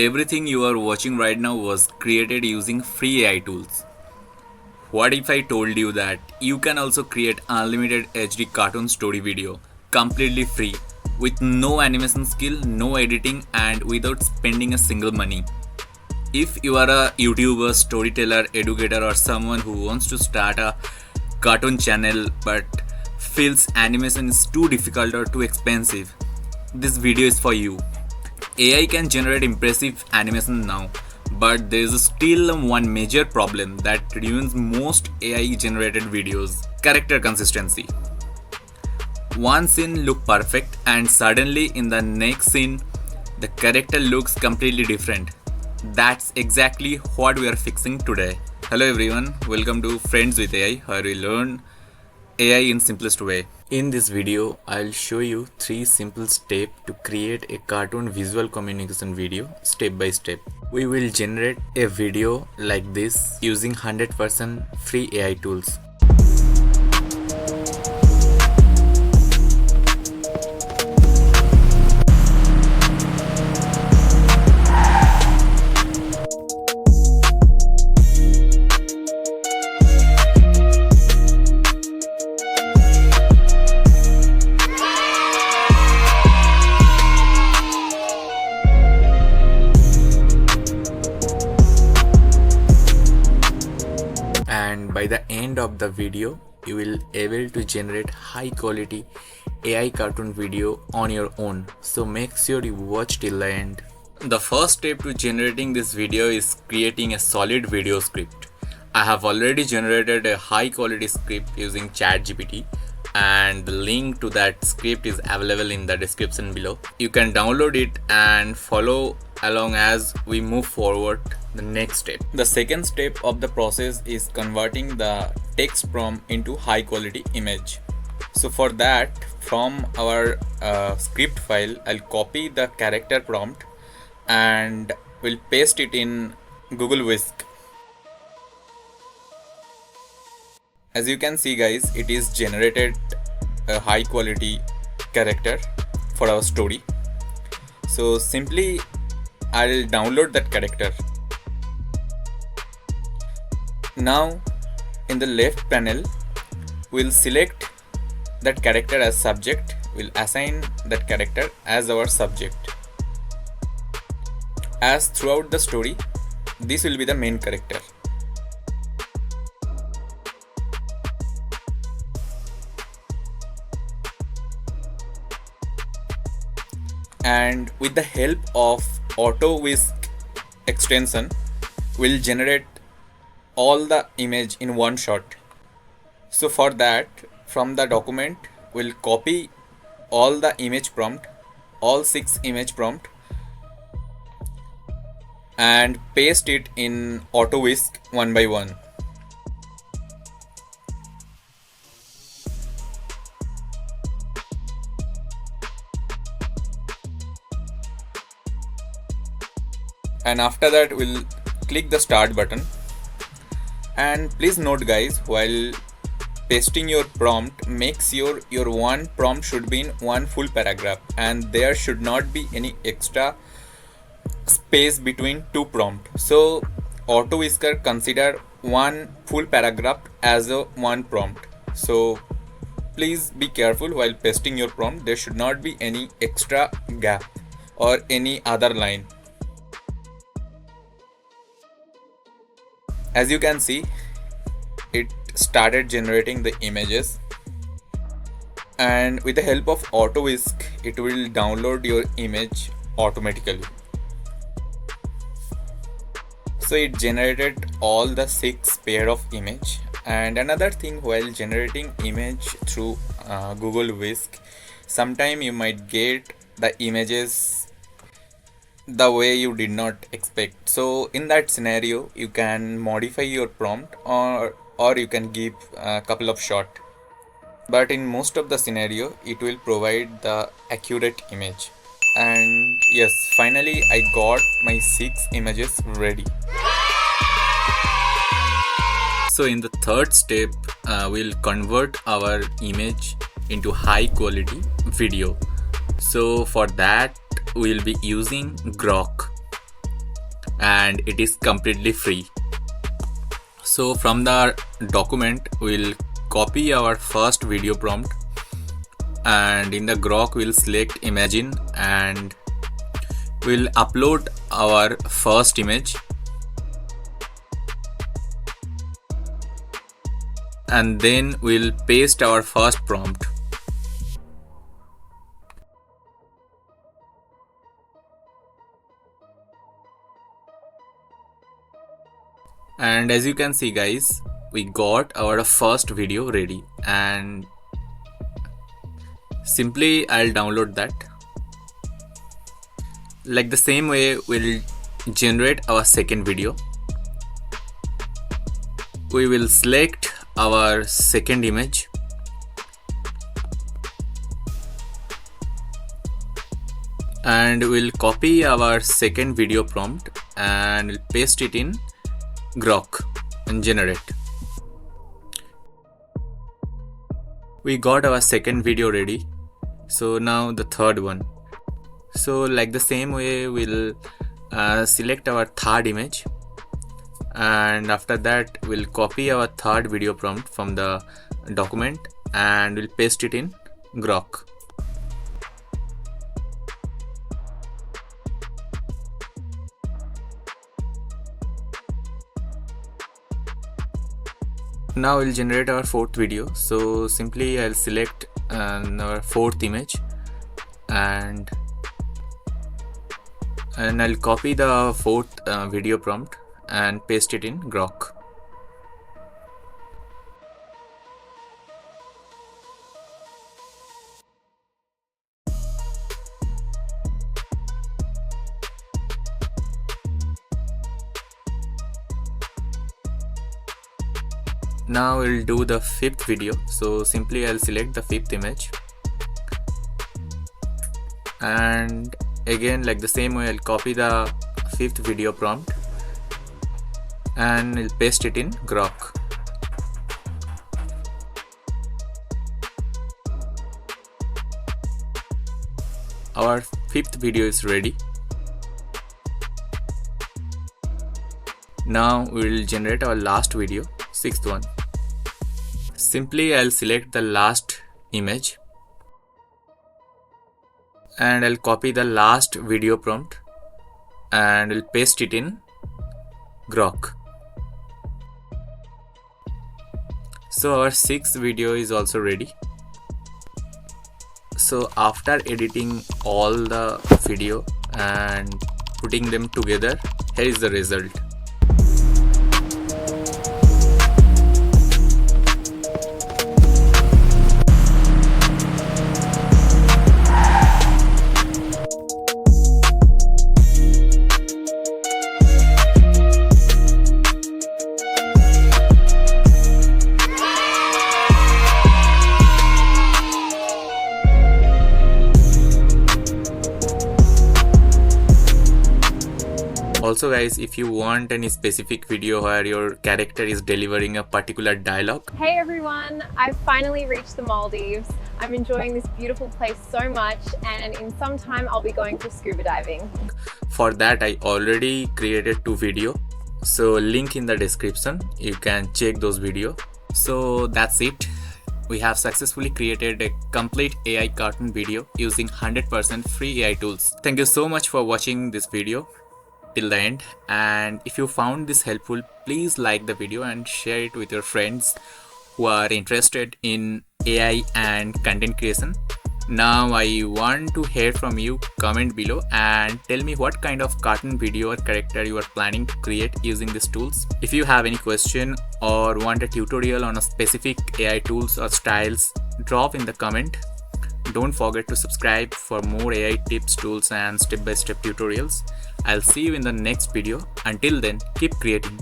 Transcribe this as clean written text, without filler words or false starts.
Everything you are watching right now was created using free AI tools. What if I told you that you can also create unlimited HD cartoon story video completely free with no animation skill, no editing, and without spending a single money? If you are a YouTuber, storyteller, educator, or someone who wants to start a cartoon channel but feels animation is too difficult or too expensive, this video is for you. AI can generate impressive animation now, but there is still one major problem that ruins most AI generated videos: character consistency. One scene looks perfect, and suddenly in the next scene, the character looks completely different. That's exactly what we are fixing today. Hello everyone, welcome to Friends with AI, where we learn AI in simplest way. In this video, I'll show you 3 simple steps to create a cartoon visual communication video step by step. We will generate a video like this using 100% free AI tools. And by the end of the video, you will able to generate high quality AI cartoon video on your own. So make sure you watch till the end. The first step to generating this video is creating a solid video script. I have already generated a high quality script using ChatGPT, and the link to that script is available in the description below. You can download it and follow along as we move forward. The next step, the second step of the process, is converting the text prompt into high quality image. So for that, from our script file, I'll copy the character prompt and we'll paste it in Google Whisk. As you can see guys, it is generated a high quality character for our story. So simply I'll download that character. Now in the left panel, we'll select that character as subject. We'll assign that character as our subject. As throughout the story, this will be the main character. And with the help of Auto Whisk extension, we'll generate all the image in one shot. So for that, from the document, we'll copy all the image prompt, all 6 image prompt, and paste it in Auto Whisk one by one. And after that, we'll click the start button. And please note guys, while pasting your prompt, make sure your one prompt should be in one full paragraph and there should not be any extra space between two prompts. So Auto Whisker consider one full paragraph as a one prompt. So please be careful while pasting your prompt. There should not be any extra gap or any other line. As you can see, it started generating the images, and with the help of Auto Whisk, it will download your image automatically. So it generated all the 6 pair of image. And another thing, while generating image through Google Whisk, sometime you might get the images the way you did not expect. So in that scenario, you can modify your prompt or you can give a couple of shots. But in most of the scenario, it will provide the accurate image. And yes, finally I got my 6 images ready. So in the third step, we'll convert our image into high quality video. So for that, we'll be using Grok. and it is completely free. So from the document we'll copy our first video prompt, and in the Grok we'll select Imagine and we'll upload our first image, and then we'll paste our first prompt. And as you can see guys, we got our first video ready, and simply I'll download that. Like the same way we'll generate our second video. We will select our second image, and we'll copy our second video prompt and we'll paste it in Grok and generate. We got our second video ready. So now the third one. So like the same way we'll select our third image, and after that we'll copy our third video prompt from the document and we'll paste it in Grok. Now we'll generate our fourth video. So simply I'll select our fourth image and I'll copy the fourth video prompt and paste it in Grok. Now we'll do the fifth video. So simply I'll select the fifth image, and again like the same way I'll copy the fifth video prompt and I'll paste it in Grok. Our fifth video is ready. Now we'll generate our last video, sixth one. Simply I'll select the last image and I'll copy the last video prompt and I'll paste it in Grok. So our sixth video is also ready. So after editing all the video and putting them together, here is the result. Also guys, if you want any specific video where your character is delivering a particular dialogue. Hey everyone, I've finally reached the Maldives. I'm enjoying this beautiful place so much, and in some time I'll be going for scuba diving. For that I already created 2 videos. So link in the description, you can check those videos. So that's it. We have successfully created a complete AI cartoon video using 100% free AI tools. Thank you so much for watching this video till the end, and if you found this helpful, please like the video and share it with your friends who are interested in AI and content creation. Now I want to hear from you. Comment below and tell me what kind of cartoon video or character you are planning to create using these tools. If you have any question or want a tutorial on a specific AI tools or styles, drop in the comment. Don't forget to subscribe for more AI tips, tools and step-by-step tutorials. I'll see you in the next video. Until then, keep creating.